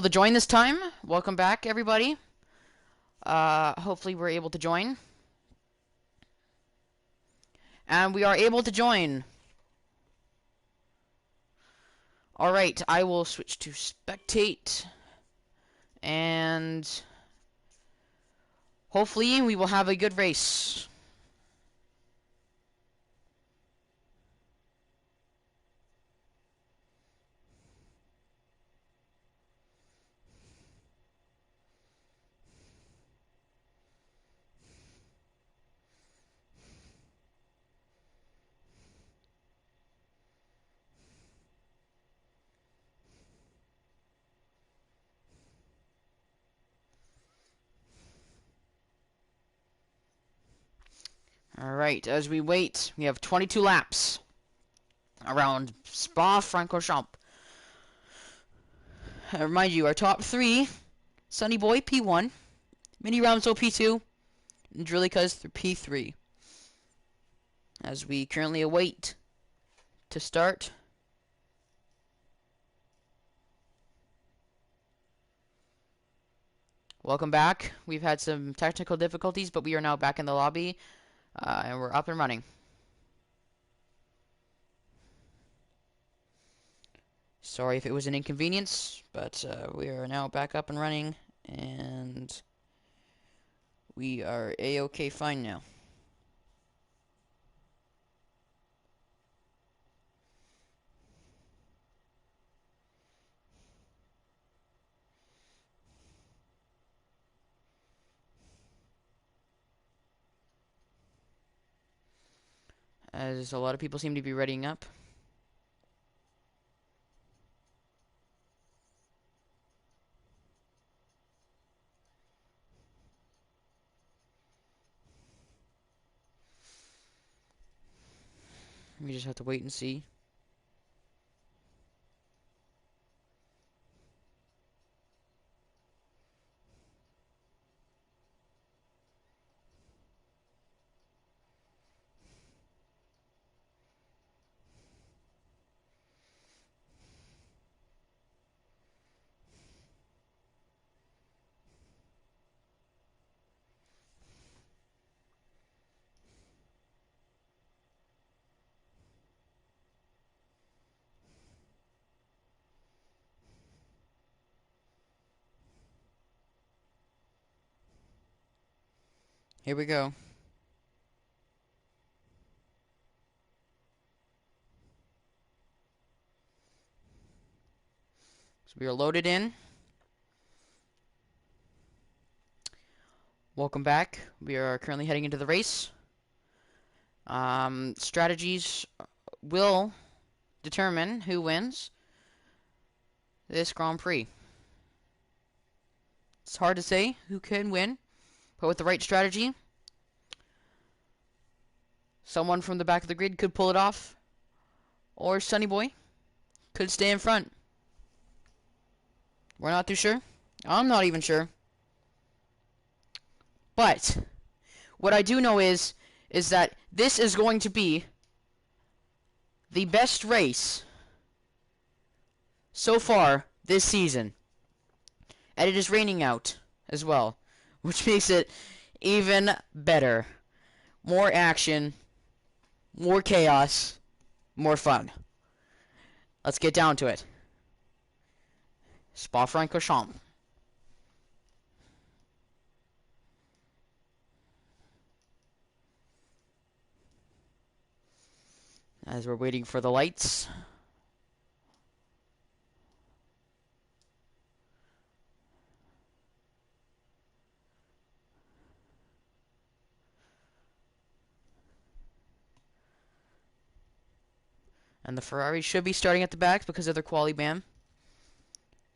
able to join this time. Welcome back, everybody. Hopefully we're able to join. And we are able to join. Alright, I will switch to spectate. And hopefully we will have a good race. Alright, as we wait, we have 22 laps around Spa-Francorchamps. I remind you, our top three, Sunny Boy P1, Mini Ramso P2, and Drillicuz P3. As we currently await to start. Welcome back. We've had some technical difficulties, but we are now back in the lobby. And we're up and running. Sorry if it was an inconvenience, but we are now back up and running, and we are a-okay fine now. As a lot of people seem to be readying up. We just have to wait and see. Here we go. So we are loaded in. Welcome back. We are currently heading into the race. Strategies will determine who wins this Grand Prix. It's hard to say who can win, but with the right strategy, someone from the back of the grid could pull it off, or Sunny Boy could stay in front. We're not too sure. I'm not even sure. But what I do know is that this is going to be the best race so far this season. And it is raining out as well, which makes it even better. More action, more chaos, more fun. Let's get down to it. Spa-Francorchamps. As we're waiting for the lights. And the Ferrari should be starting at the back because of their quali ban.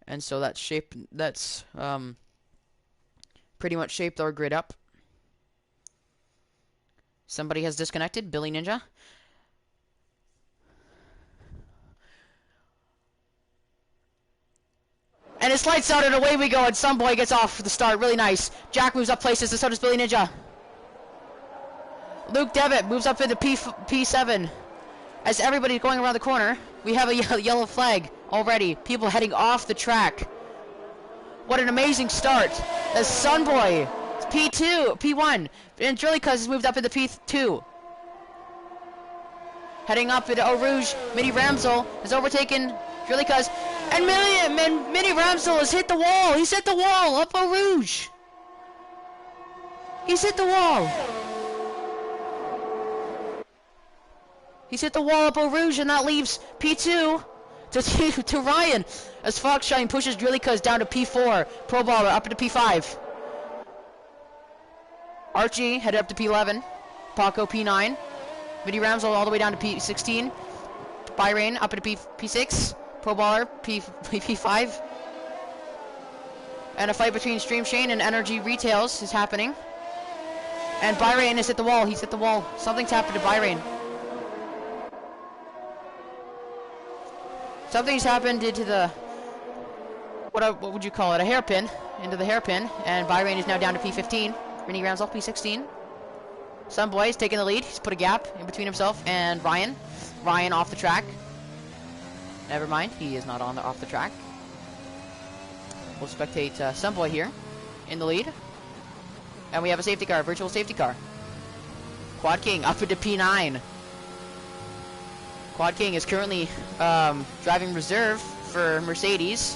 And so that's pretty much shaped our grid up. Somebody has disconnected, Billy Ninja. And it's lights out and away we go, and some boy gets off for the start. Really nice. Jack moves up places, and so does Billy Ninja. Luke Devitt moves up into P7. As everybody's going around the corner, we have a yellow flag already. People heading off the track. What an amazing start. As Sunboy, P2, P1, and Jurlicuz has moved up into P2. Heading up into Eau Rouge, Mini Ramsel has overtaken Jurlicuz, and Mini Ramsel has hit the wall. He's hit the wall up Eau Rouge. He's hit the wall. He's hit the wall up Eau Rouge, and that leaves P2 to Ryan, as Foxshine pushes Jurlicuz down to P4, Pro Baller up into P5. Archie headed up to P11, Paco P9, Mini Ramsel all the way down to P16, Byrain up into P6, Pro Baller P5, and a fight between Stream Shane and Energy Retails is happening. And Byrain has hit the wall. He's hit the wall. Something's happened to Byrain. Something's happened into the, what would you call it, a hairpin, into the hairpin, and Byrain is now down to P15, Mini Ramsel P16. Sunboy is taking the lead. He's put a gap in between himself and Ryan. Ryan off the track. Never mind, he is not off the track. We'll spectate Sunboy here in the lead. And we have a safety car, virtual safety car. Quad King up into P9. Quad King is currently driving reserve for Mercedes,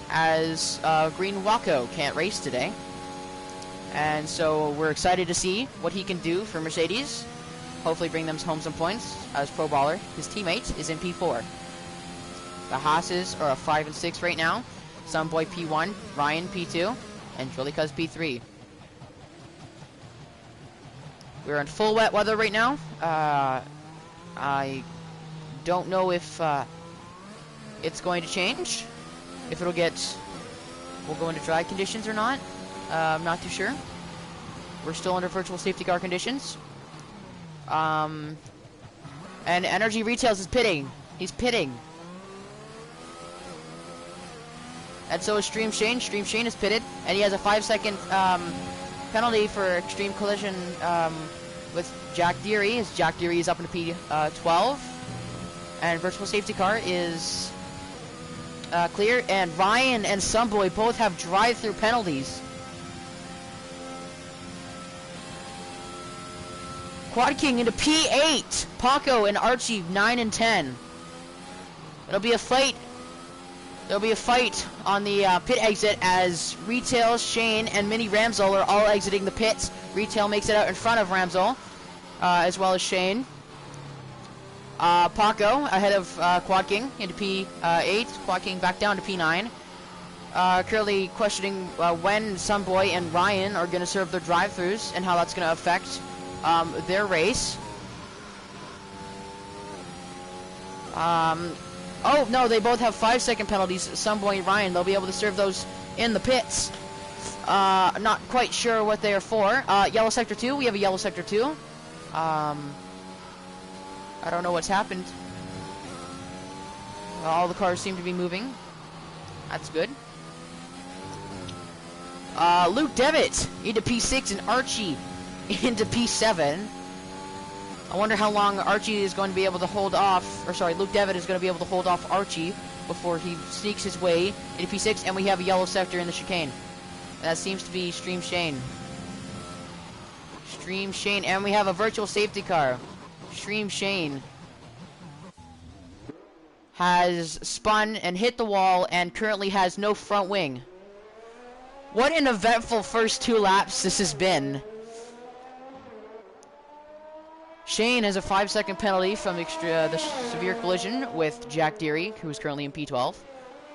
as Green Waco can't race today. And so we're excited to see what he can do for Mercedes. Hopefully bring them home some points, as Pro Baller, his teammate, is in P4. The Haas's are a 5 and 6 right now. Sunboy P1, Ryan P2, and Jurlicuz P3. We're in full wet weather right now. I don't know if it's going to change, if we'll go into dry conditions or not. I'm not too sure. We're still under virtual safety car conditions. And Energy Retails is pitting. He's pitting. And so is Stream Shane. Stream Shane is pitted, and he has a 5-second penalty for extreme collision with Jack Deary, as Jack Deary is up into P12. And virtual safety car is clear, and Ryan and Sunboy both have drive-through penalties. Quad King into P8. Paco and Archie 9 and 10. It'll be a fight. There'll be a fight on the pit exit, as Retail, Shane, and Mini Ramsel are all exiting the pits. Retail makes it out in front of Ramsel, as well as Shane. Paco ahead of Quad King into P8. Quad King back down to P9. Currently questioning when Sunboy and Ryan are going to serve their drive-thrus and how that's going to affect their race. Oh, no, they both have 5-second penalties, Sunboy and Ryan. They'll be able to serve those in the pits. Not quite sure what they are for. Yellow Sector 2, we have a Yellow Sector 2. I don't know what's happened. All the cars seem to be moving. That's good. Luke Devitt into P6 and Archie into P7. I wonder how long Archie is going to be able to hold off, or sorry, Luke Devitt is going to be able to hold off Archie before he sneaks his way into P6, and we have a yellow sector in the chicane. That seems to be Stream Shane. Stream Shane, and we have a virtual safety car. Stream Shane has spun and hit the wall and currently has no front wing. What an eventful first 2 laps this has been. Shane has a 5-second penalty from the severe collision with Jack Deary, who is currently in P12.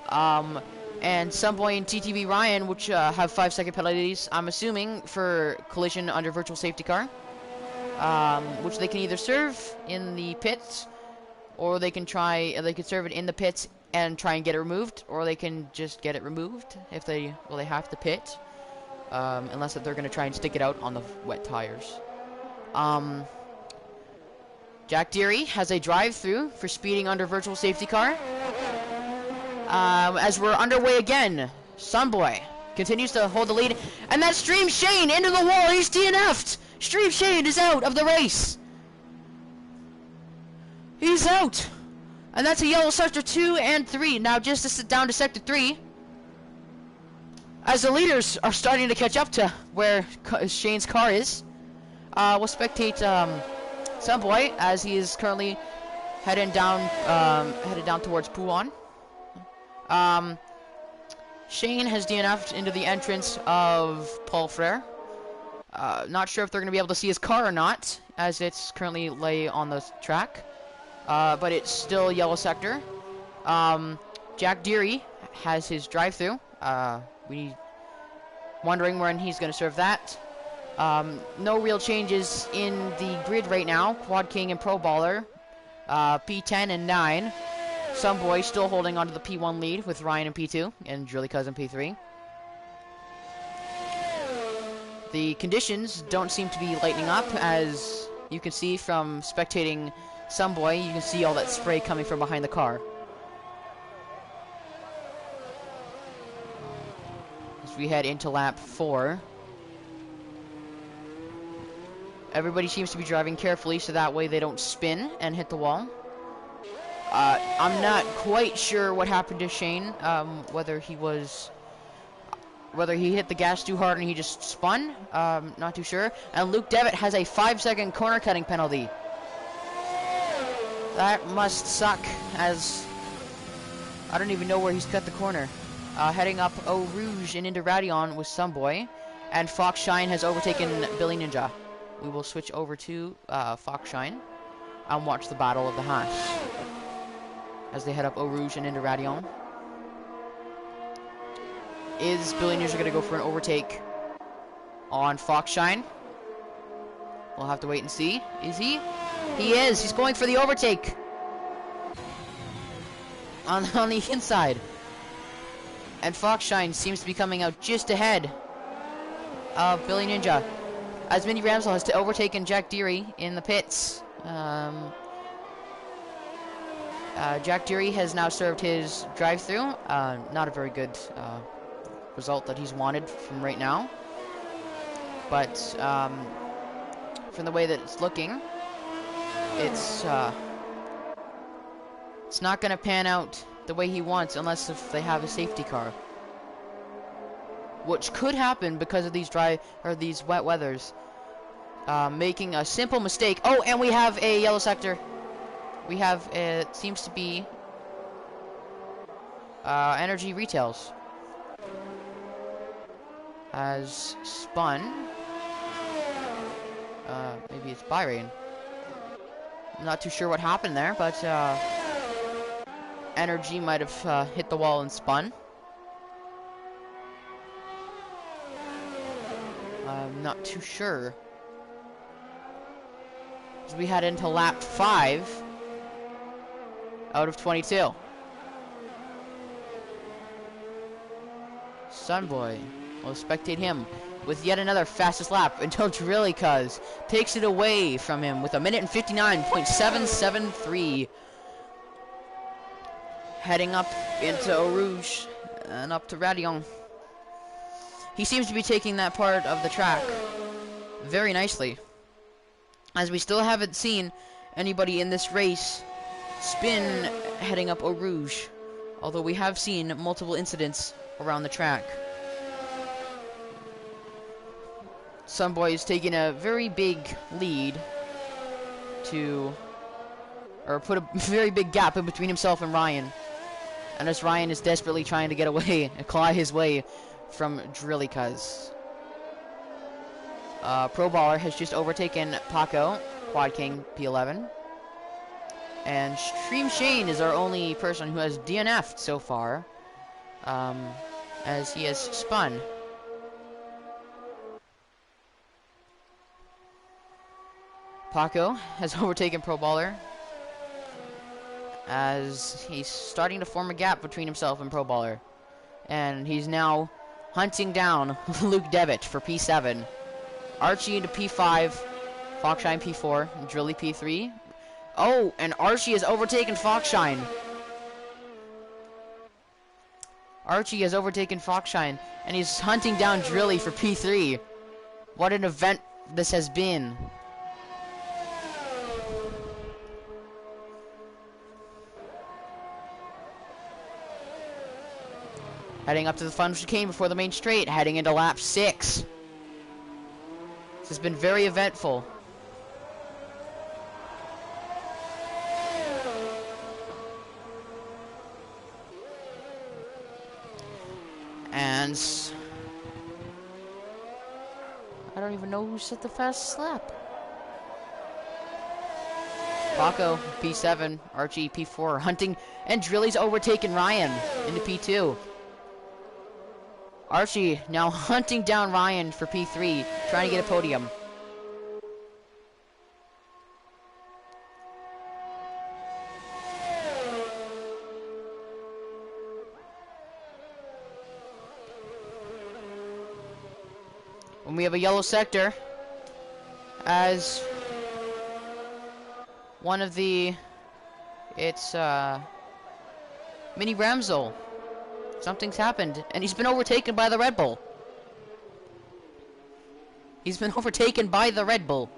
And Sunboy and TTV Ryan, which have 5-second penalties, I'm assuming, for collision under virtual safety car. Which they can either serve in the pits, or they can serve it in the pits and try and get it removed, or they can just get it removed if they have to pit, unless they're going to try and stick it out on the wet tires. Jack Deary has a drive-through for speeding under virtual safety car. As we're underway again, Sunboy continues to hold the lead, and that's Stream Shane into the wall. He's DNF'd. Stream Shane is out of the race. He's out. And that's a yellow sector 2 and 3. Now just to sit down to sector 3. As the leaders are starting to catch up to where Shane's car is, we'll spectate Sunboy as he is currently headed down towards Puan. Shane has DNF'd into the entrance of Paul Frere. Not sure if they're going to be able to see his car or not, as it's currently lay on the track. But it's still yellow sector. Jack Deary has his drive-through. We wondering when he's going to serve that. No real changes in the grid right now. Quad King and Pro Baller, P10 and 9. Sunboy still holding onto the P1 lead with Ryan in P2 and Drilly Cousin P3. The conditions don't seem to be lightening up, as you can see from spectating Sunboy. You can see all that spray coming from behind the car. As we head into lap 4. Everybody seems to be driving carefully so that way they don't spin and hit the wall. I'm not quite sure what happened to Shane, whether he hit the gas too hard and he just spun. Not too sure. And Luke Devitt has a 5-second corner cutting penalty. That must suck, as I don't even know where he's cut the corner. Heading up Eau Rouge and into Radion with Sunboy, and Fox Shine has overtaken Billy Ninja. We will switch over to Fox Shine and watch the Battle of the Hash as they head up Eau Rouge and into Radion. Is Billy Ninja going to go for an overtake on Fox Shine? We'll have to wait and see. Is he? He is. He's going for the overtake on the inside. And Fox Shine seems to be coming out just ahead of Billy Ninja, as Minnie Ramsell has overtaken Jack Deary in the pits. Jack Deary has now served his drive-through. Not a very good result that he's wanted from right now. But from the way that it's looking, it's not going to pan out the way he wants unless if they have a safety car, which could happen because of these these wet weathers. Making a simple mistake. Oh, and we have a yellow sector. We have, it seems to be Energy Retails has spun. Maybe it's Bahrain. I'm not too sure what happened there, but Energy might have hit the wall and spun. I'm not too sure. As we head into lap 5 out of 22. Sunboy, we'll spectate him with yet another fastest lap until Drilly Cuz takes it away from him with 1 minute and 59.773. Heading up into Eau Rouge and up to Radion. He seems to be taking that part of the track very nicely, as we still haven't seen anybody in this race spin heading up Eau Rouge, although we have seen multiple incidents around the track. Sunboy is taking a very big lead put a very big gap in between himself and Ryan. And as Ryan is desperately trying to get away and claw his way from Drilly Cuz. Pro Baller has just overtaken Paco, Quad King P11. And Stream Shane is our only person who has DNF'd so far, as he has spun. Paco has overtaken Pro Baller, as he's starting to form a gap between himself and Pro Baller. And he's now hunting down Luke Devitt for P7. Archie into P5, Foxshine P4, and Drilly P3. Oh, and Archie has overtaken Foxshine. Archie has overtaken Foxshine, and he's hunting down Drilly for P3. What an event this has been. Heading up to the front chicane before the main straight, heading into lap 6. This has been very eventful. And I don't even know who set the fastest lap. Paco, P7, Archie, P4, Hunting, and Drilly's overtaken Ryan into P2. Archie now hunting down Ryan for P3, trying to get a podium. And we have a yellow sector as one of the, it's Mini Ramsel. Something's happened, and he's been overtaken by the Red Bull. He's been overtaken by the Red Bull.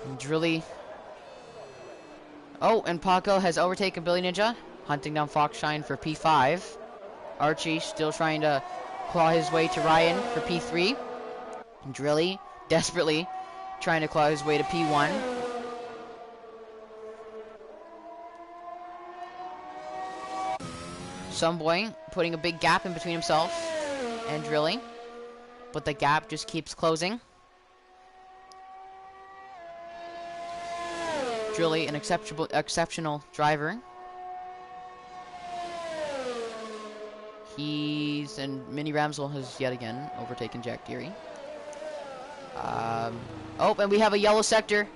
And Drilly. Oh, and Paco has overtaken Billy Ninja, hunting down Foxshine for P5. Archie still trying to claw his way to Ryan for P3. And Drilly desperately trying to claw his way to P1. Someboy putting a big gap in between himself and Drilly, but the gap just keeps closing. Drilly, an exceptional driver. And Mini Ramsel has yet again overtaken Jack Deary. Oh, and we have a yellow sector,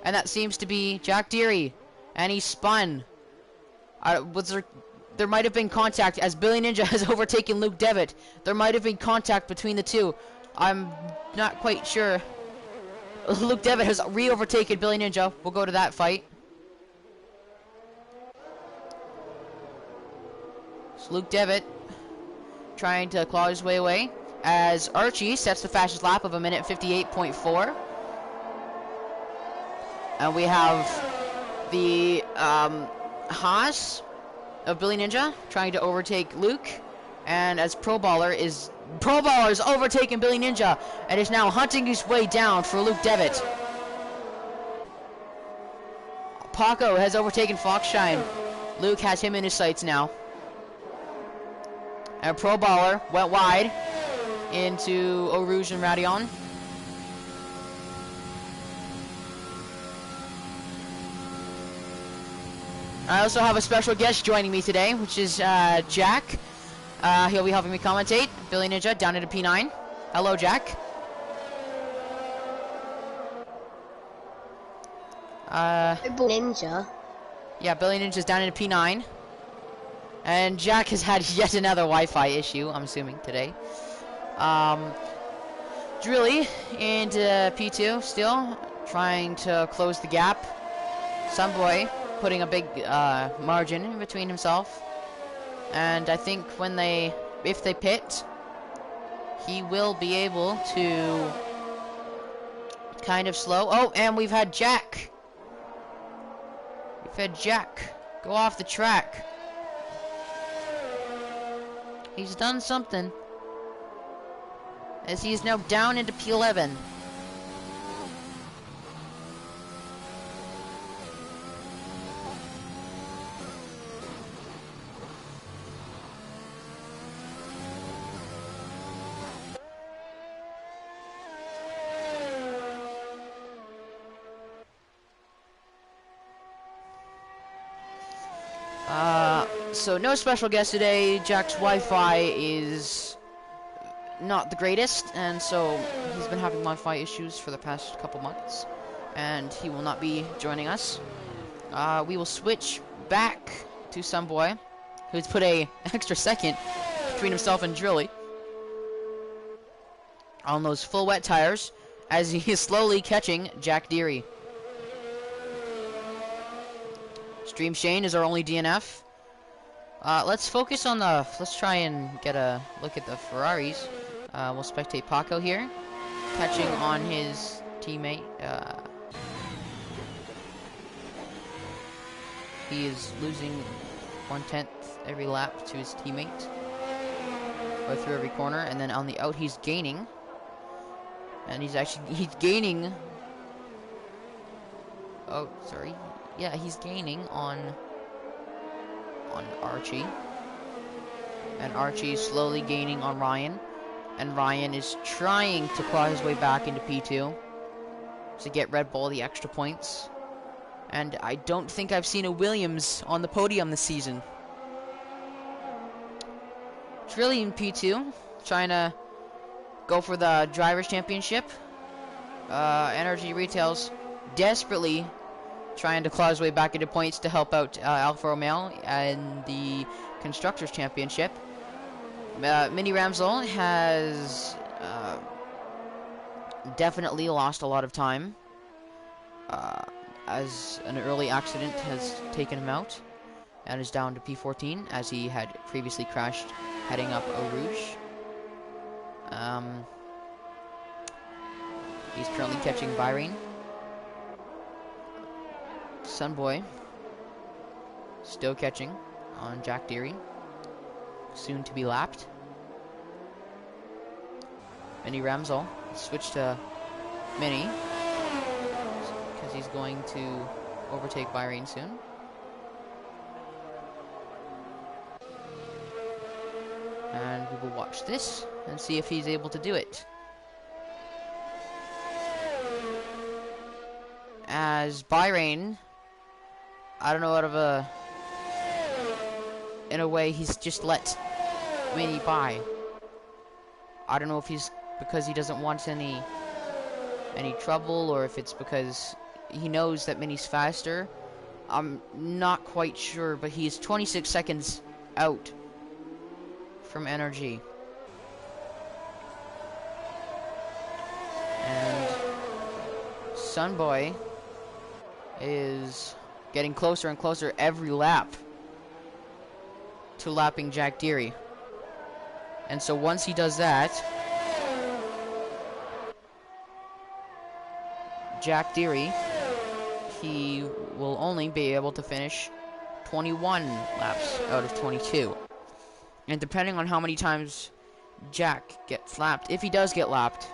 and that seems to be Jack Deary, and he spun. There might have been contact as Billy Ninja has overtaken Luke Devitt. There might have been contact between the two. I'm not quite sure. Luke Devitt has re-overtaken Billy Ninja. We'll go to that fight. So Luke Devitt trying to claw his way away as Archie sets the fastest lap of 1:58.4. And we have the Haas of Billy Ninja trying to overtake Luke, and as Pro Baller is overtaken Billy Ninja and is now hunting his way down for Luke Devitt. Paco has overtaken Foxshine. Luke has him in his sights now. And Pro Baller went wide into Eau Rouge and Radion. I also have a special guest joining me today, which is Jack. He'll be helping me commentate. Billy Ninja down into P9. Hello, Jack. Ninja. Yeah, Billy Ninja's down into P9. And Jack has had yet another Wi-Fi issue, I'm assuming, today. Drilly into P2 still, trying to close the gap. Someboy putting a big margin in between himself. And I think if they pit, he will be able to kind of slow. Oh, and we've had Jack. We've had Jack go off the track. He's done something, as he is now down into P11. So no special guest today. Jack's Wi-Fi is not the greatest, and so he's been having Wi-Fi issues for the past couple months, and he will not be joining us. We will switch back to some boy who's put an extra second between himself and Drilly on those full wet tires as he is slowly catching Jack Deary. Stream Shane is our only DNF. Let's focus on let's try and get a look at the Ferraris. We'll spectate Paco here. catching on his teammate. He is losing 1/10 every lap to his teammate. Go through every corner, and then on the out he's gaining. And he's gaining. Oh, sorry. Yeah, he's gaining on Archie. And Archie is slowly gaining on Ryan. And Ryan is trying to claw his way back into P2 to get Red Bull the extra points. And I don't think I've seen a Williams on the podium this season. It's really in P2, trying to go for the Drivers' Championship. Energy Retails desperately trying to claw his way back into points to help out Alfa Romeo in the Constructors' Championship. Mini Ramsel has definitely lost a lot of time, as an early accident has taken him out, and is down to P14 as he had previously crashed heading up Eau Rouge. He's currently catching Bahrain. Sunboy still catching on Jack Deary, soon to be lapped. Mini Ramsel switched to Mini because he's going to overtake Bahrain soon. And we will watch this and see if he's able to do it. As Bahrain, I don't know, in a way, he's just let Mini by. I don't know if he's because he doesn't want any trouble, or if it's because he knows that Mini's faster. I'm not quite sure, but he's 26 seconds out from Energy. And Sunboy is getting closer and closer every lap to lapping Jack Deary. And so once he does that, Jack Deary, he will only be able to finish 21 laps out of 22. And depending on how many times Jack gets lapped, if he does get lapped,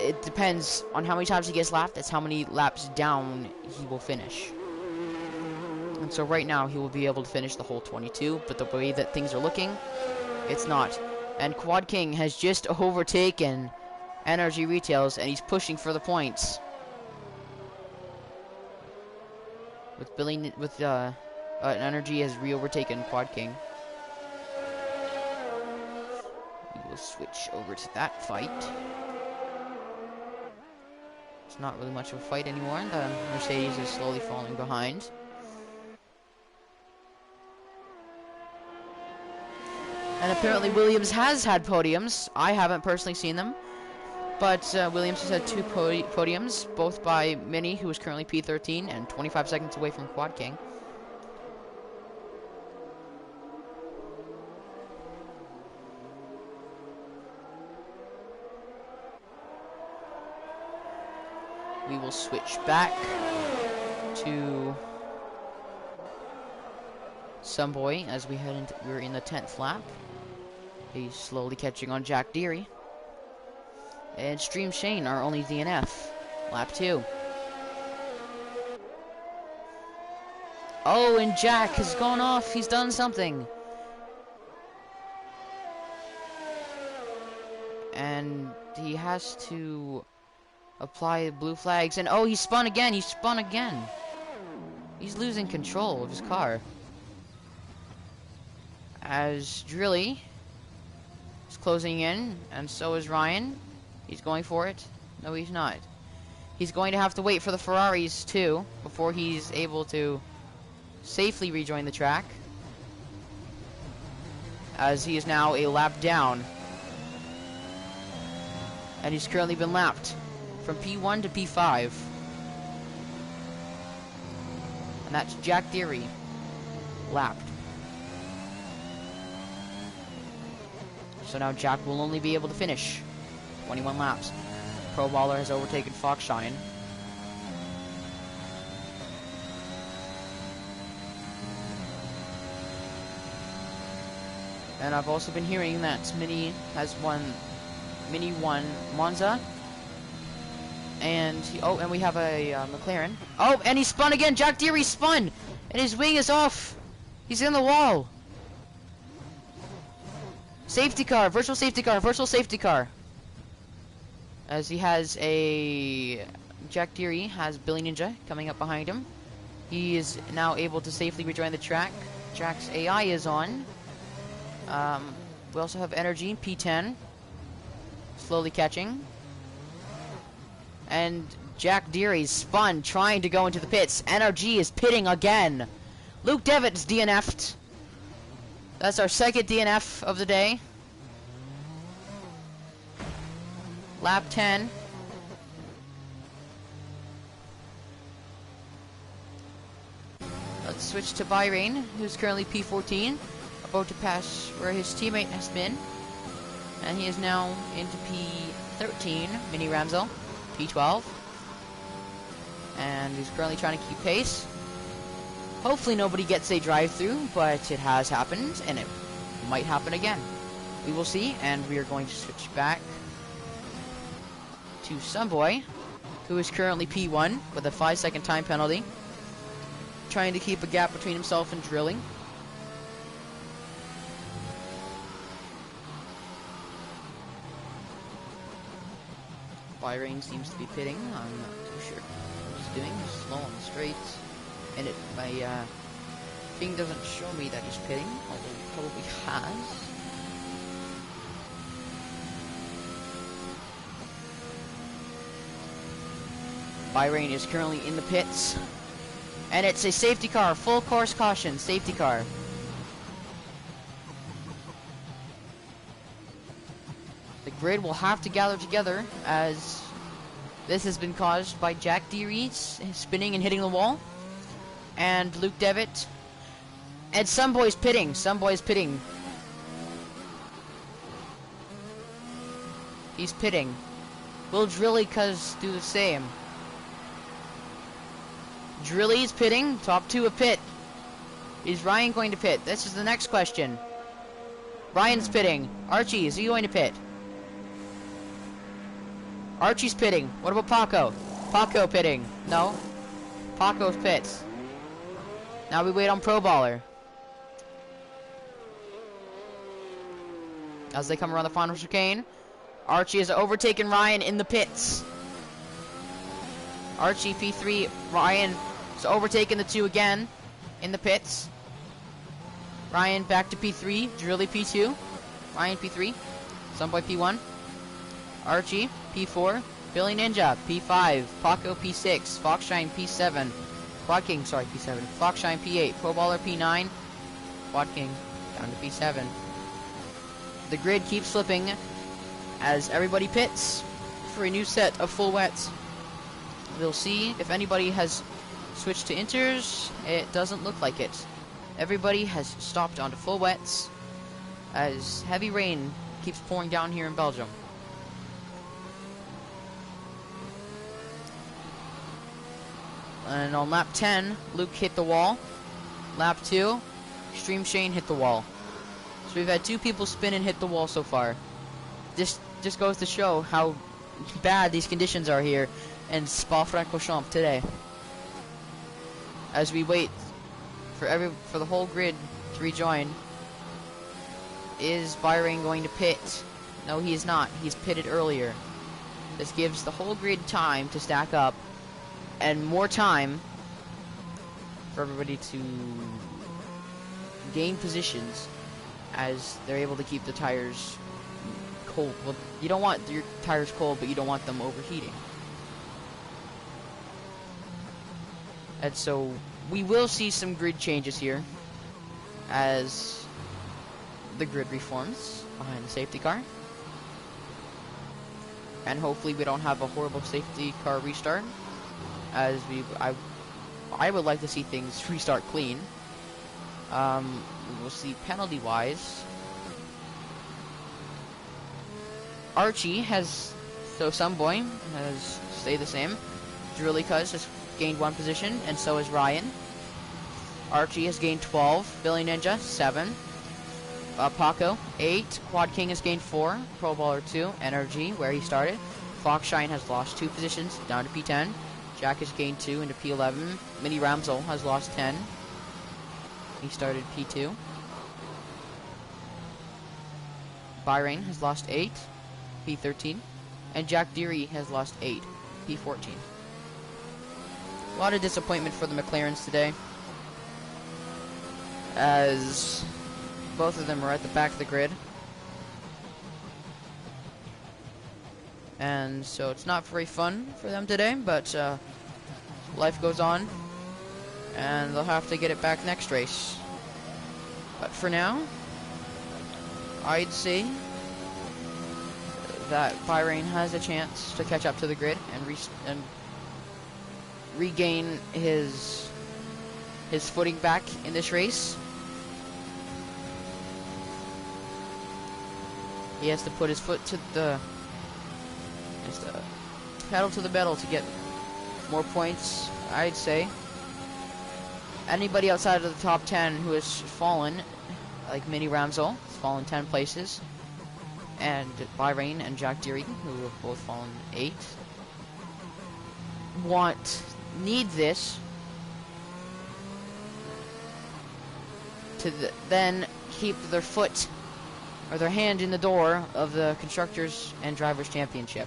it depends on how many times he gets lapped. That's how many laps down he will finish. And so right now he will be able to finish the whole 22, but the way that things are looking, it's not. And Quad King has just overtaken Energy Retails, and he's pushing for the points. With Energy has re-overtaken Quad King. We will switch over to that fight. It's not really much of a fight anymore. The Mercedes is slowly falling behind. And apparently Williams has had podiums. I haven't personally seen them. But Williams has had two podiums, both by Mini, who is currently P13 and 25 seconds away from Quad King. We will switch back to Sunboy as we're in the 10th lap. He's slowly catching on Jack Deary. And Stream Shane, our only DNF. Lap 2. Oh, and Jack has gone off. He's done something. And he has to apply blue flags. And oh, he spun again. He spun again. He's losing control of his car. As Drilly is closing in, and so is Ryan. He's going for it. No, he's not. He's going to have to wait for the Ferraris, too, before he's able to safely rejoin the track. As he is now a lap down. And he's currently been lapped from P1 to P5. And that's Jack Deary, lapped. So now Jack will only be able to finish 21 laps. Pro Baller has overtaken Foxshine. And I've also been hearing that Mini won Monza. And and we have a McLaren. Oh, and he spun again. Jack Deary spun, and his wing is off. He's in the wall. Safety car, virtual safety car, virtual safety car. As he has a Jack Deary has Billy Ninja coming up behind him. He is now able to safely rejoin the track. Jack's AI is on. We also have Energy, P10, slowly catching. And Jack Deary spun, trying to go into the pits. NRG is pitting again. Luke Devitt's DNF'd. That's our second DNF of the day. Lap 10. Let's switch to Bahrain, who's currently P14. About to pass where his teammate has been, and he is now into P13, Mini Ramsel, P12, and he's currently trying to keep pace. Hopefully nobody gets a drive-through, but it has happened, and it might happen again. We will see, and we are going to switch back to Sunboy, who is currently P1 with a 5-second time penalty, trying to keep a gap between himself and Drilling. Bahrain seems to be pitting. I'm not too sure what he's doing. He's slow on the straights, and my thing doesn't show me that he's pitting, although he probably has. Bahrain is currently in the pits, and it's a safety car, full course caution, safety car. The grid will have to gather together, as this has been caused by Jack Deary spinning and hitting the wall, and Luke Devitt, and Sunboy's pitting. Sunboy's pitting. He's pitting. Will Drilly do the same? Drilly's pitting. Top 2 a pit. Is Ryan going to pit? This is the next question. Ryan's pitting. Archie, is he going to pit? Archie's pitting. What about Paco? Paco pitting. No. Paco's pits. Now we wait on Pro Baller. As they come around the final chicane, Archie has overtaken Ryan in the pits. Archie P3. Ryan has overtaken the 2 again in the pits. Ryan back to P3. Drilly P2. Ryan P3. Sunboy P1. Archie P4, Billy Ninja P5, Paco P6, Foxshine P7, Quad King, sorry, P7, Foxshine P8, Pro Baller P9, Quad King down to P7. The grid keeps slipping as everybody pits for a new set of full wets. We'll see if anybody has switched to inters. It doesn't look like it. Everybody has stopped onto full wets as heavy rain keeps pouring down here in Belgium. And on lap 10, Luke hit the wall. Lap 2, Extreme Shane hit the wall. So we've had 2 people spin and hit the wall so far. This just goes to show how bad these conditions are here in Spa-Francorchamps today. As we wait for the whole grid to rejoin. Is Bahrain going to pit? No, he is not. He's pitted earlier. This gives the whole grid time to stack up, and more time for everybody to gain positions as they're able to keep the tires cold. Well, you don't want your tires cold, but you don't want them overheating. And so we will see some grid changes here as the grid reforms behind the safety car. And hopefully we don't have a horrible safety car restart, as I would like to see things restart clean. We'll see penalty wise. Archie has, so Sunboy has stayed the same. Drillicuz has gained 1 position, and so has Ryan. Archie has gained 12. Billy Ninja, 7. Paco, 8. Quad King has gained 4. Pro Baller 2. Energy, where he started. Foxshine has lost 2 positions, down to P10. Jack has gained 2 into P11. Mini Ramsel has lost 10. He started P2. Byrain has lost 8. P13. And Jack Deary has lost 8. P14. A lot of disappointment for the McLarens today, as both of them are at the back of the grid. And so it's not very fun for them today, but life goes on, and they'll have to get it back next race. But for now, I'd say that Byrain has a chance to catch up to the grid and regain his footing back in this race. He has to put his foot to the pedal to the metal to get more points, I'd say. Anybody outside of the top 10 who has fallen, like Mini Ramsel, has fallen 10 places, and Byrain and Jack Deary, who have both fallen 8, need this to then keep their foot or their hand in the door of the Constructors and Drivers Championship.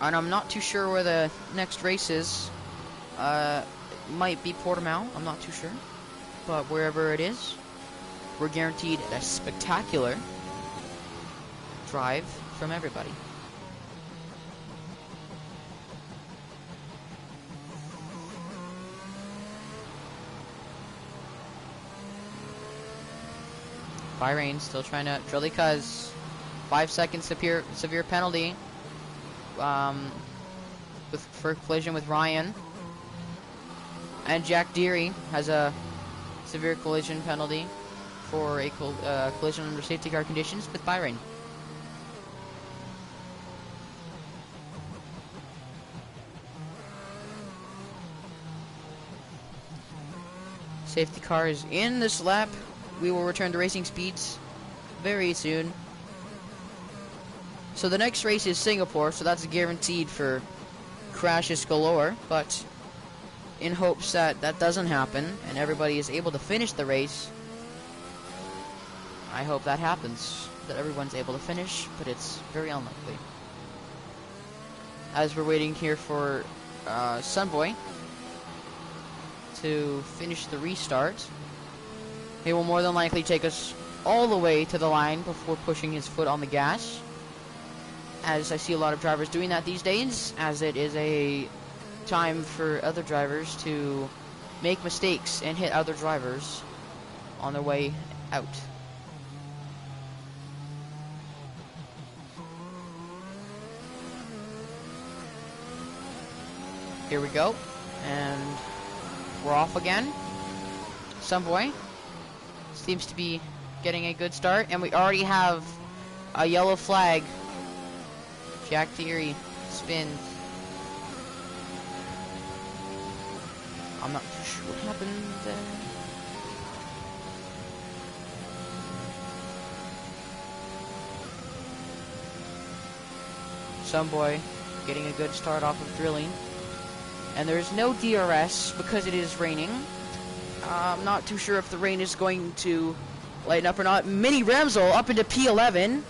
And I'm not too sure where the next race is. Might be Portimao, I'm not too sure. But wherever it is, we're guaranteed a spectacular drive from everybody. Byrain still trying to Drillicuz. 5 seconds severe penalty for collision with Ryan. And Jack Deary has a severe collision penalty for a collision under safety car conditions with Byrain. Safety car is in this lap. We will return to racing speeds very soon. So the next race is Singapore, so that's guaranteed for crashes galore, but in hopes that that doesn't happen and everybody is able to finish the race, I hope that happens, that everyone's able to finish, but it's very unlikely. As we're waiting here for Sunboy to finish the restart, he will more than likely take us all the way to the line before pushing his foot on the gas, as I see a lot of drivers doing that these days, as it is a time for other drivers to make mistakes and hit other drivers on their way out. Here we go, and we're off again. Sunboy seems to be getting a good start, and we already have a yellow flag. Jack Deary spins. I'm not too sure what happened there. Sunboy getting a good start off of drilling. And there's no DRS because it is raining. I'm not too sure if the rain is going to lighten up or not. Mini Ramsel up into P11.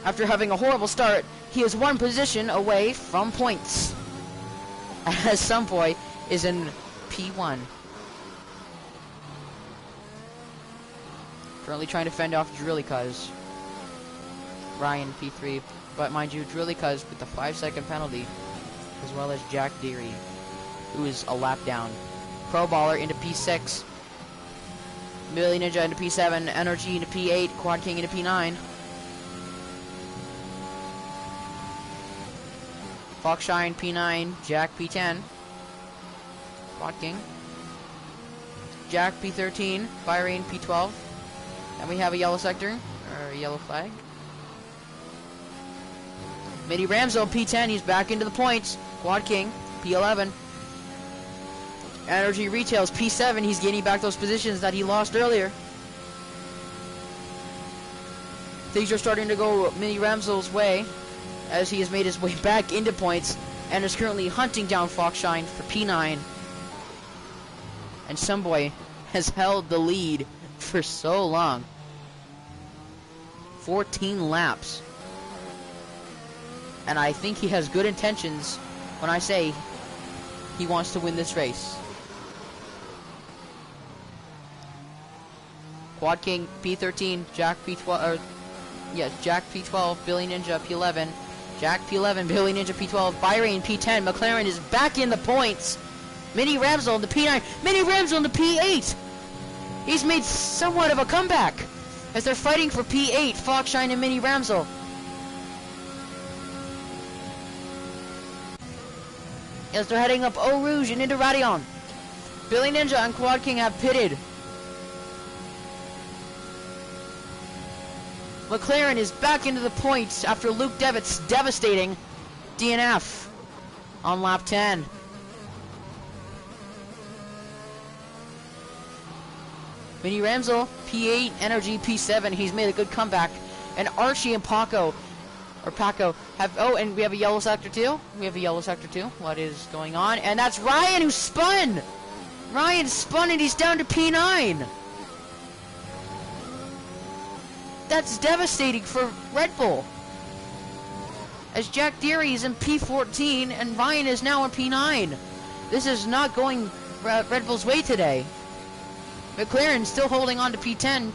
After having a horrible start, he is 1 position away from points, as Sunboy is in P1. Currently trying to fend off Drillicuz. Ryan P3, but mind you, Drillicuz with the 5-second penalty, as well as Jack Deary, who is a lap down. Pro Baller into P6. Billy Ninja into P7. Energy into P8. Quad King into P9. Foxshine P9. Jack P10. Quad King. Jack P13, Byrain P12. And we have a yellow sector, or a yellow flag. Mini Ramzo P10, he's back into the points. Quad King, P11. Energy Retails, P7, he's gaining back those positions that he lost earlier. Things are starting to go Mini Ramzo's way, as he has made his way back into points, and is currently hunting down Foxshine for P9. And Sunboy has held the lead for so long. 14 laps. And I think he has good intentions when I say he wants to win this race. Quad King P13, Jack P12, or yes, Jack P12, Billy Ninja P11, Jack P11, Billy Ninja P12, Byrain P10, McLaren is back in the points. Mini Ramzo on the P9, Mini Ramzo on the P8. He's made somewhat of a comeback as they're fighting for P8, Foxshine and Mini Ramzo. As they're heading up Eau Rouge and into Radion. Billy Ninja and Quad King have pitted. McLaren is back into the points after Luke Devitt's devastating DNF on lap 10. Mini Ramzo, P8, Energy, P7. He's made a good comeback. And Archie and Paco have... Oh, and we have a yellow sector too? We have a yellow sector too. What is going on? And that's Ryan who spun! Ryan spun and he's down to P9. That's devastating for Red Bull. As Jack Deary is in P14 and Ryan is now in P9. This is not going Red Bull's way today. McLaren still holding on to P10.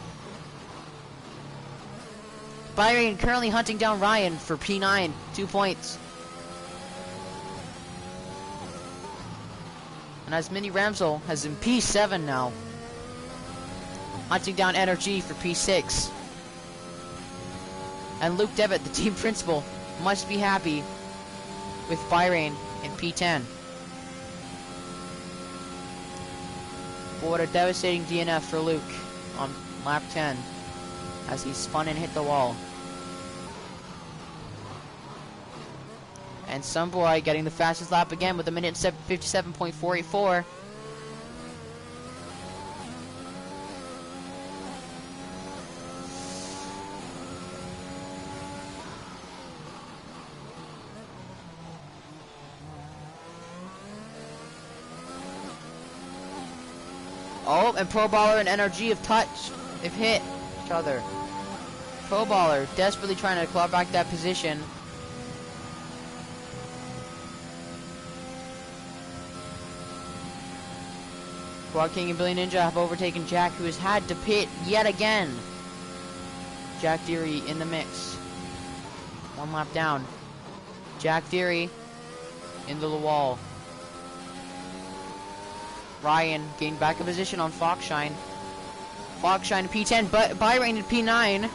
Byron currently hunting down Ryan for P9, 2 points. And as Mini Ramzo has in P7 now. Hunting down Energy for P6. And Luke Devitt, the team principal, must be happy with Byron in P10. But what a devastating DNF for Luke on lap 10 as he spun and hit the wall. And Sunboy getting the fastest lap again with a minute 57.484. Oh, and Pro Baller and NRG have touched. They've hit each other. Pro Baller desperately trying to claw back that position. Quad King and Billy Ninja have overtaken Jack, who has had to pit yet again. Jack Deary in the mix. 1 lap down. Jack Deary into the wall. Ryan gained back a position on Foxshine. Foxshine P10, but Byron at P9.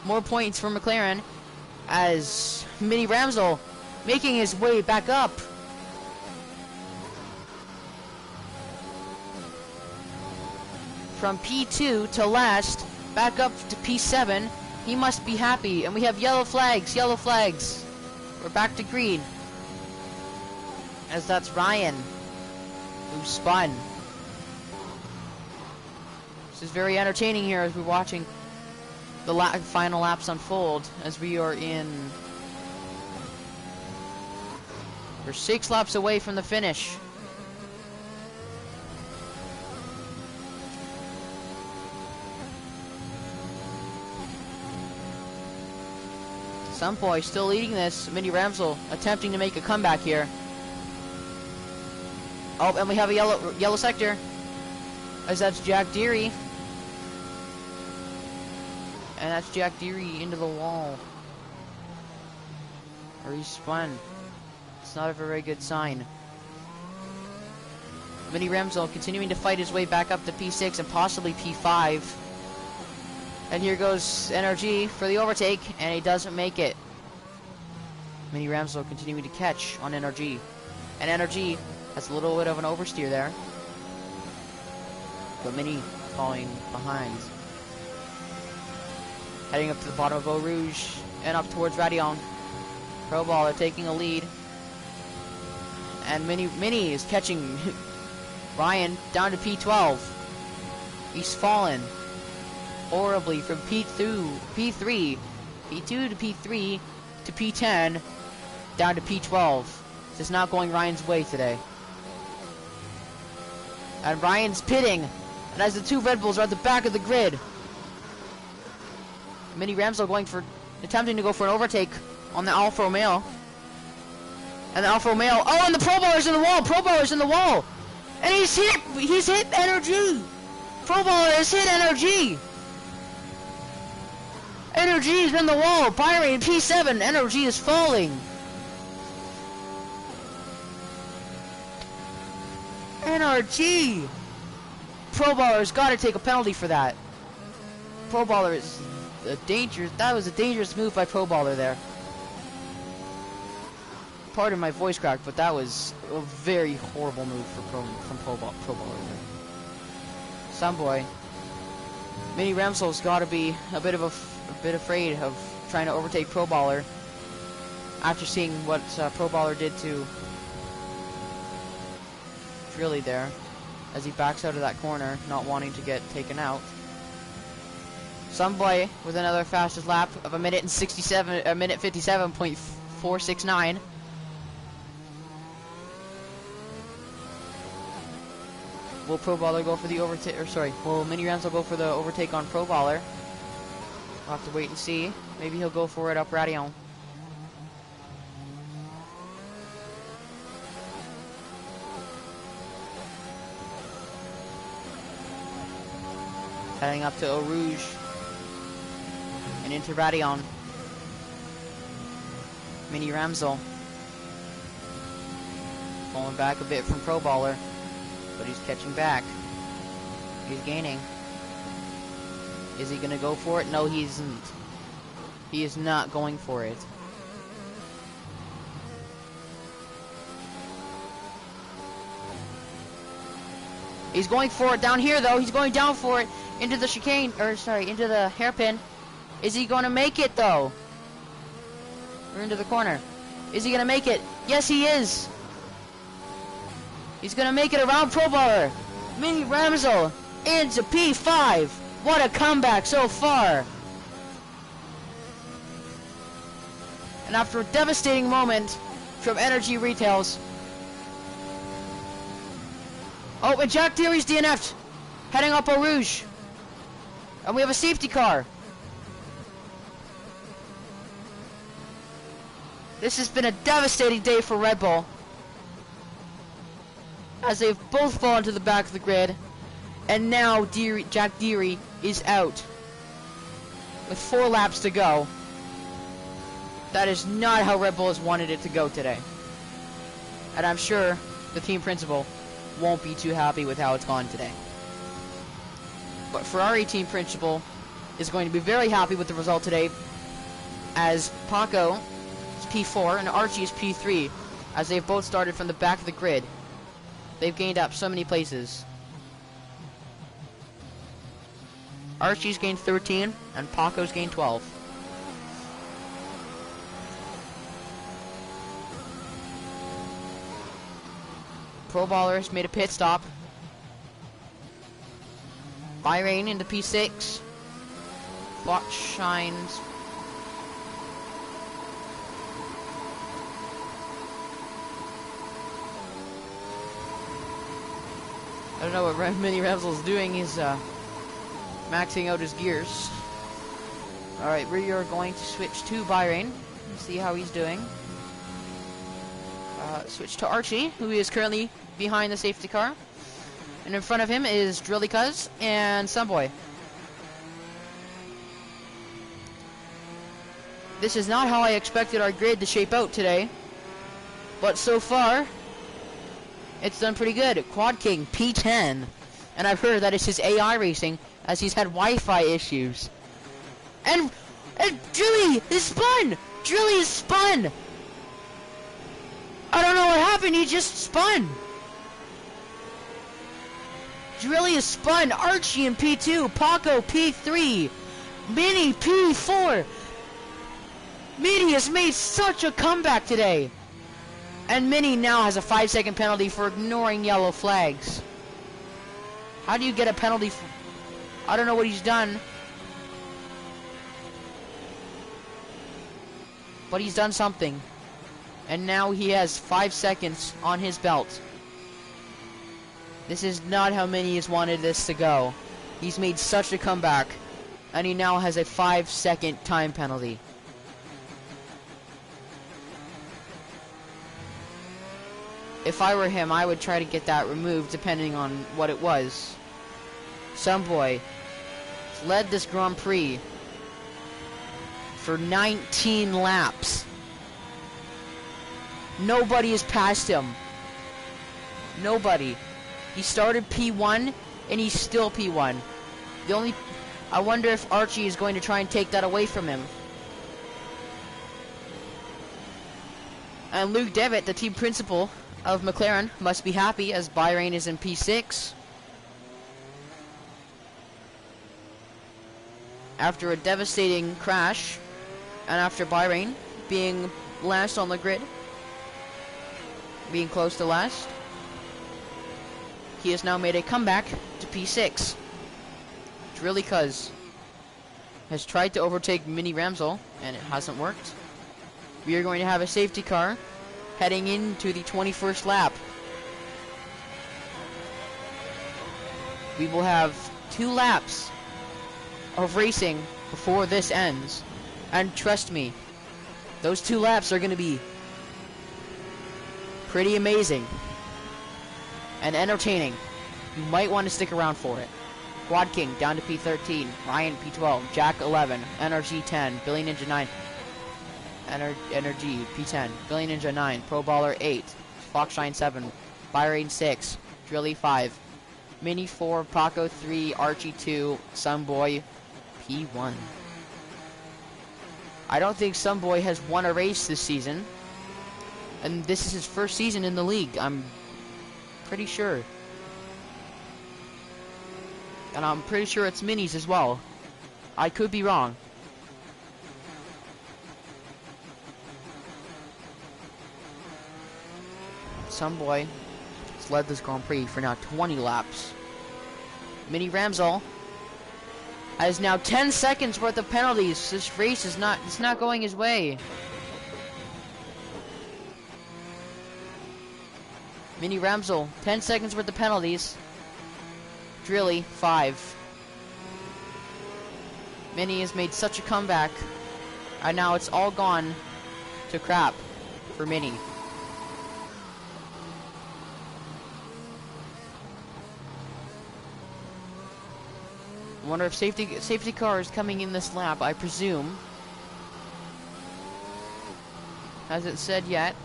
More points for McLaren as Mini Ramzo making his way back up. From P2 to last, back up to P7. He must be happy. And we have yellow flags, yellow flags. We're back to green. As that's Ryan who spun. This is very entertaining here as we're watching the final laps unfold, as we are we're 6 laps away from the finish. Sunboy still leading this. Mini Ramzo attempting to make a comeback here. Oh, and we have a yellow sector, as that's Jack Deary. And that's Jack Deary into the wall. Or he spun. It's not a very good sign. Mini Ramzo continuing to fight his way back up to P6 and possibly P5. And here goes NRG for the overtake, and he doesn't make it. Mini Ramzo continuing to catch on NRG. And NRG has a little bit of an oversteer there. but Mini falling behind. Heading up to the bottom of Eau Rouge and up towards Radion. Pro Baller taking a lead. And Mini is catching Ryan down to P12. He's fallen horribly from P2, P3, P2 to P3 to P10, down to P12. This is not going Ryan's way today. And Ryan's pitting, and as the two Red Bulls are at the back of the grid, Mini Ramsel attempting to go for an overtake on the Alfa Romeo. And the Alfa Romeo, oh, and the Pro Baller's in the wall, Pro Baller's in the wall! And he's hit Energy! Pro Baller has hit Energy! Energy is in the wall, Byron P7, Energy is falling! NRG! Pro Baller's gotta take a penalty for that. Pro Baller is that was a dangerous move by Pro Baller there. Pardon my voice crack, but that was a very horrible move from Pro Baller there. Some boy. Mini Ramsel's gotta be a bit afraid of trying to overtake Pro Baller after seeing what Pro Baller did to Drilly there, as he backs out of that corner, not wanting to get taken out. Some boy with another fastest lap of a minute 57.469. Will Pro Baller go for the overtake? Or sorry, will Mini Ramsel go for the overtake on Pro Baller? We'll have to wait and see. Maybe he'll go for it up Radion. Heading up to Eau Rouge and into Radion. Mini Ramsel falling back a bit from Pro Baller, but he's catching back. He's gaining. Is he gonna go for it? No, he isn't. He is not going for it. He's going for it down here, though. He's going down for it into the chicane, or sorry, into the hairpin. Is he going to make it, though? Or into the corner. Is he going to make it? Yes, he is. He's going to make it around Pro Baller. Mini Ramsel into P5. What a comeback so far. And after a devastating moment from Energy Retails. Oh, and Jack Deary's DNF'd. Heading up Eau Rouge. And we have a safety car. This has been a devastating day for Red Bull, as they've both fallen to the back of the grid. And now Jack Deary is out with 4 laps to go. That is not how Red Bull has wanted it to go today. And I'm sure the team principal won't be too happy with how it's gone today. But Ferrari team principal is going to be very happy with the result today, as Paco is P4 and Archie is P3, as they've both started from the back of the grid. They've gained up so many places. Archie's gained 13 and Paco's gained 12. Pro Ballers made a pit stop. Bahrain into P6. Fox shines. I don't know what Mini Ramsel's doing. He's maxing out his gears. Alright, we are going to switch to Bahrain and see how he's doing. Switch to Archie, who is currently behind the safety car. And in front of him is Drilly Cuz and Sunboy. This is not how I expected our grid to shape out today, but so far it's done pretty good. Quad King P10, and I've heard that it's his AI racing, as he's had Wi-Fi issues. And Drilly is spun. Drilly is spun. I don't know what happened. He just spun. Drilly is spun. Archie in P2. Paco P3. Mini P4. Mini has made such a comeback today. And Mini now has a 5-second penalty for ignoring yellow flags. How do you get a penalty for... I don't know what he's done. But he's done something. And now he has 5 seconds on his belt. This is not how Mini has wanted this to go. He's made such a comeback. And he now has a 5-second time penalty. If I were him, I would try to get that removed depending on what it was. Some boy led this Grand Prix for 19 laps. Nobody has passed him. Nobody. He started P1 and he's still P1. I wonder if Archie is going to try and take that away from him. And Luke Devitt, the team principal of McLaren, must be happy as Bahrain is in P6. After a devastating crash, and after Bahrain being last on the grid, being close to last, he has now made a comeback to P6. Drilly Cuz has tried to overtake Mini Ramsel, and it hasn't worked. We are going to have a safety car heading into the 21st lap. We will have 2 laps of racing before this ends. And trust me, those 2 laps are going to be pretty amazing and entertaining. You might want to stick around for it. Quad King down to P13, Ryan P12, Jack 11, NRG 10, Billy Ninja 9, Energy P10, Billy Ninja 9, Pro Baller 8, Foxshine 7, Bahrain 6, Drilly 5, Mini 4, Paco 3, Archie 2, Sunboy P1. I don't think Sunboy has won a race this season, and this is his first season in the league, I'm pretty sure. And I'm pretty sure it's Mini's as well. I could be wrong. Sunboy has led this Grand Prix for now 20 laps. Mini Ramsel has now 10 seconds worth of penalties. This race is not going his way. Mini Ramsel, 10 seconds worth of penalties. Drilly, 5. Mini has made such a comeback, and now it's all gone to crap for Mini. I wonder if safety car is coming in this lap, I presume. Hasn't said yet.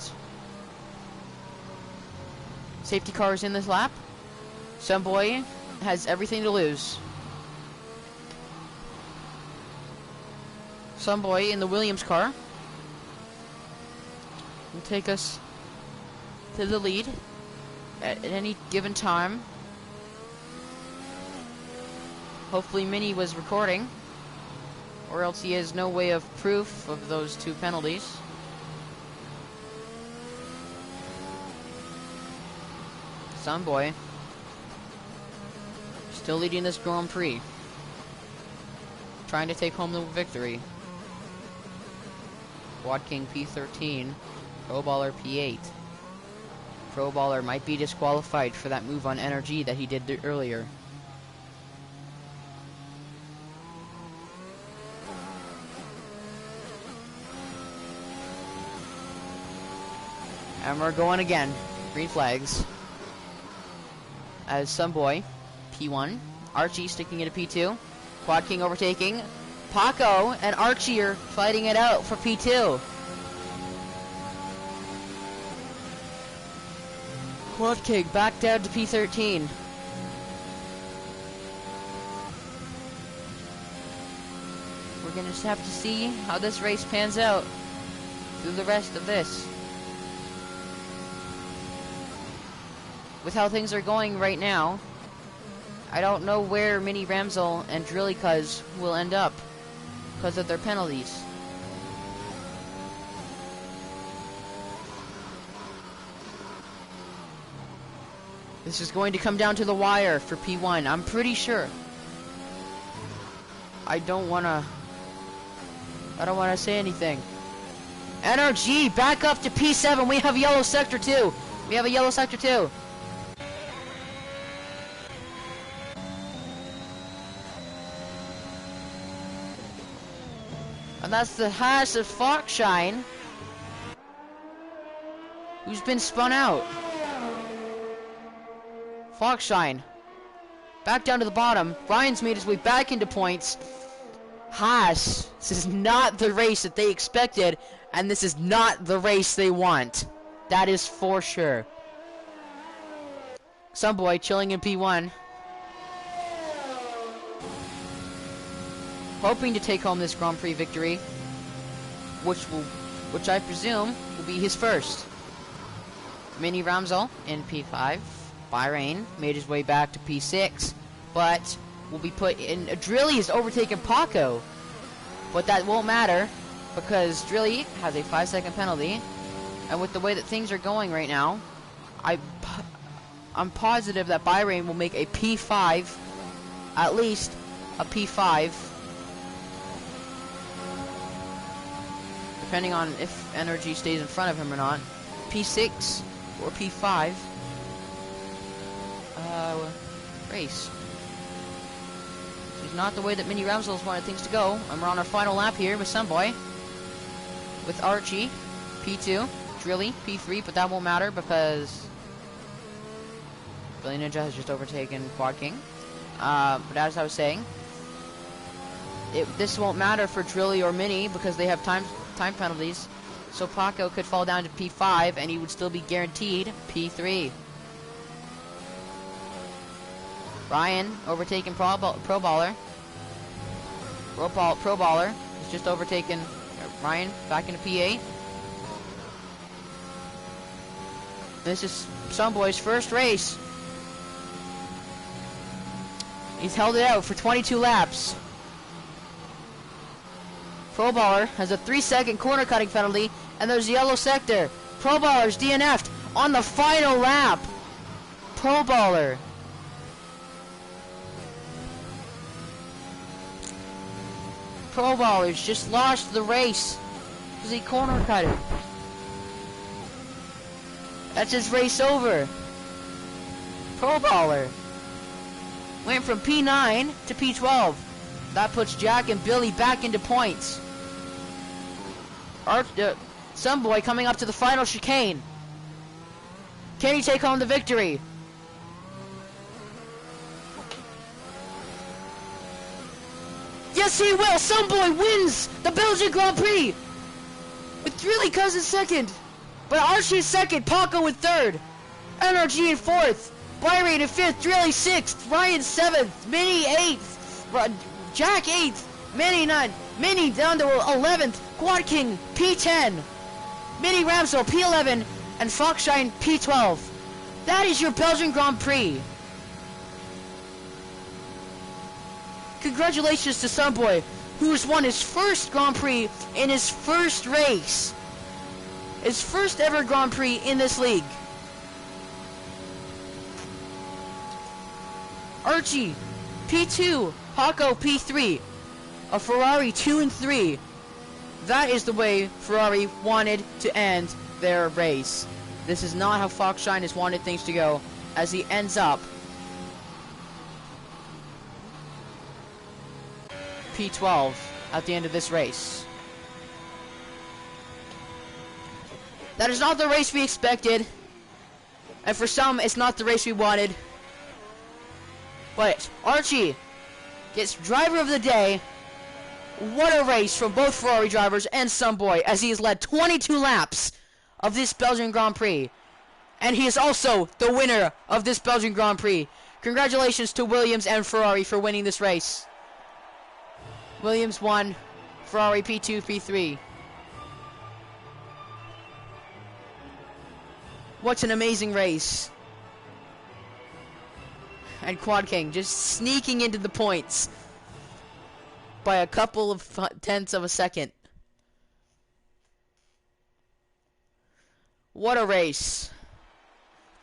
Safety car is in this lap. Sunboy has everything to lose. Sunboy in the Williams car will take us to the lead at any given time. Hopefully Mini was recording, or else he has no way of proof of those 2 penalties. Sunboy still leading this Grand Prix, trying to take home the victory. Quad King P13, Pro Baller P8. Pro Baller might be disqualified for that move on Energy that he did earlier. And we're going again. Green flags. As Sunboy, P1. Archie sticking into P2. Quad King overtaking. Paco and Archie are fighting it out for P2. Quad King back down to P13. We're gonna just have to see how this race pans out through the rest of this. With how things are going right now, I don't know where Mini Ramsel and Drilly Cuz will end up because of their penalties. This is going to come down to the wire for P1, I'm pretty sure. I don't wanna say anything. NRG back up to P7. We have yellow sector 2. We have a yellow sector 2. And that's the Haas of Foxshine, who's been spun out. Foxshine back down to the bottom. Ryan's made his way back into points. Haas, this is not the race that they expected, and this is not the race they want. That is for sure. Some boy chilling in P1, hoping to take home this Grand Prix victory, which I presume will be his first. Mini Ramsel in P5. Bahrain made his way back to P6, but will be put in. Drilly has overtaken Paco, but that won't matter because Drilly has a 5-second penalty, and with the way that things are going right now, I'm positive that Bahrain will make a P5, at least a P5, depending on if Energy stays in front of him or not. P6 or P5 race. This is not the way that Mini Ramsels wanted things to go. And we're on our final lap here with Sunboy, with Archie P2, Drilly P3, but that won't matter because Billy Ninja has just overtaken Quad King. But as I was saying, this won't matter for Drilly or Mini because they have time penalties. So Paco could fall down to P5 and he would still be guaranteed P3. Ryan overtaking Pro Baller. Pro Baller has just overtaken Ryan back into P8. This is Sunboy's first race. He's held it out for 22 laps. Pro Baller has a 3-second corner cutting penalty, and there's yellow sector. Pro Baller's DNF'd on the final lap. Pro Baller. Pro Baller's just lost the race because he corner cut it. That's his race over. Pro Baller went from P9 to P12. That puts Jack and Billy back into points. Sunboy coming up to the final chicane. Can he take home the victory? Yes, he will! Sunboy wins the Belgian Grand Prix! With Drilly Cuz second. But Archie is second, Paco in third. NRG in fourth. Bahrain in fifth, Drilly sixth, Ryan seventh, Mini eighth, Jack eighth, Mini nine, Mini down to 11th, Quad King P10, Mini Ramsel P11, and Foxshine P12. That is your Belgian Grand Prix. Congratulations to Sunboy, who has won his first Grand Prix in his first race. His first ever Grand Prix in this league. Archie, P2, Paco, P3. A Ferrari 2 and 3. That is the way Ferrari wanted to end their race. This is not how Foxshine has wanted things to go, as he ends up P12 at the end of this race. That is not the race we expected, and for some, it's not the race we wanted. But Archie gets driver of the day. What a race from both Ferrari drivers and Sunboy, as he has led 22 laps of this Belgian Grand Prix. And he is also the winner of this Belgian Grand Prix. Congratulations to Williams and Ferrari for winning this race. Williams won, Ferrari P2, P3. What an amazing race. and Quad King just sneaking into the points by a couple of tenths of a second. What a race.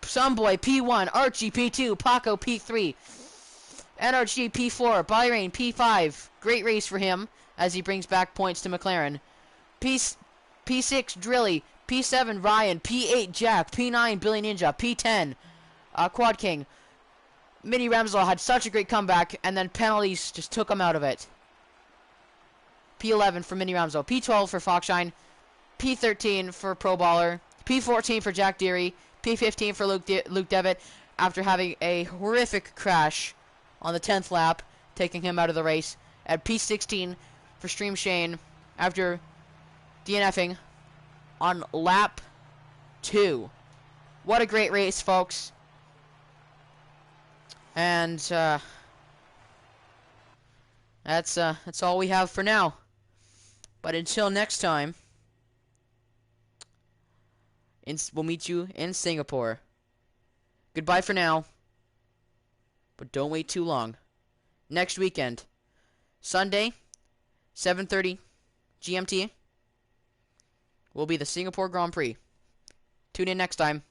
Sunboy P1, Archie P2, Paco P3, NRG P4, Byrain P5. Great race for him as he brings back points to McLaren. P6 Drilly, P7 Ryan, P8 Jack, P9 Billy Ninja, P10 Quad King. Mini Ramsel had such a great comeback, and then penalties just took him out of it. P11 for Mini Ramsel, P12 for Foxshine, P13 for Pro Baller, P14 for Jack Deary, P15 for Luke Devitt after having a horrific crash on the 10th lap, taking him out of the race. At P16 for Stream Shane after DNFing on lap 2. What a great race, folks. And that's all we have for now. But until next time, we'll meet you in Singapore. Goodbye for now. But don't wait too long. Next weekend, Sunday, 7:30 GMT, will be the Singapore Grand Prix. Tune in next time.